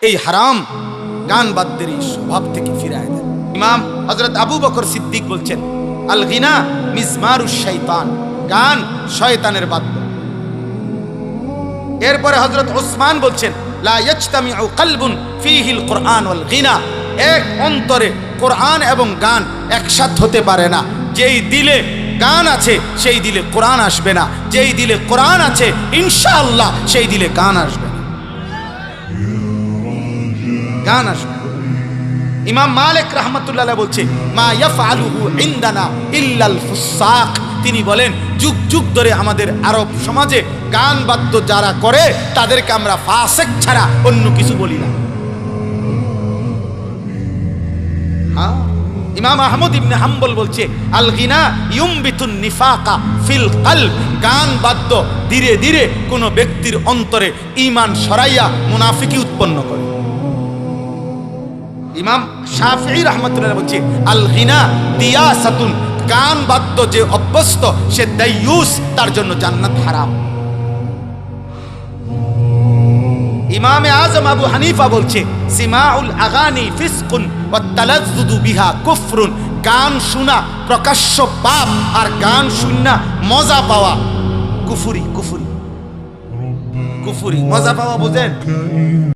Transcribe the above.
এই হারাম গান বাদ্যের এই স্বভাব থেকে ফিরায় দেন। ইমাম হযরত আবু বকর সিদ্দিক বলছেন, আল গিনা মিজমারুশ শাইতান, গান শয়তানের বাদ্য। এরপরে হযরত ওসমান বলছেন, লা ইয়াজতামিউ কলবুন ফীহিল কুরআন ওয়াল গিনা, এক অন্তরে কোরআন এবং গান একসাথে হতে পারে না। যেই দিলে গান আছে সেই দিলে কোরআন আসবে না, যেই দিলে কোরআন আছে ইনশাআল্লাহ সেই দিলে গান আসবে না, গান আসবে। ইমাম মালিক রাহমাতুল্লাহ আলাইহি বলছে, মা ইয়াফআলুহু ইনদানা ইল্লাল ফুসাক, তিনি বলেন যুগ যুগ ধরে আমাদের আরব সমাজে গান বাদ্য যারা করে তাদেরকে আমরা ফাসিক ছাড়া অন্য কিছু বলি না। ইমাম আহমদ ইবনে হাম্বল বলছে, আল গিনা ইউমবিতুন নিফাকা ফিল কলব, গান বাদ্য ধীরে ধীরে কোন ব্যক্তির অন্তরে ঈমান সরাইয়া মুনাফিকি উৎপন্ন করে। ইমাম শাফিঈ রাহমাতুল্লাহ বলছে, আল গিনা দিয়াসাতুন, গান বাদ্য যে অভ্যস্ত সে দাইয়ুস, তার জন্য জান্নাত হারাম। ইমামে আজম আবু হানিফা বলছে, সিমাউল আগানি ফিসকুন ওয়াত তালাজ্জুদু বিহা কুফরুন, গান শোনা প্রকাশ্য পাপ আর গান শুননা মজা পাওয়া কুফরি। কুফরি কুফরি মজা পাওয়া বুঝেন।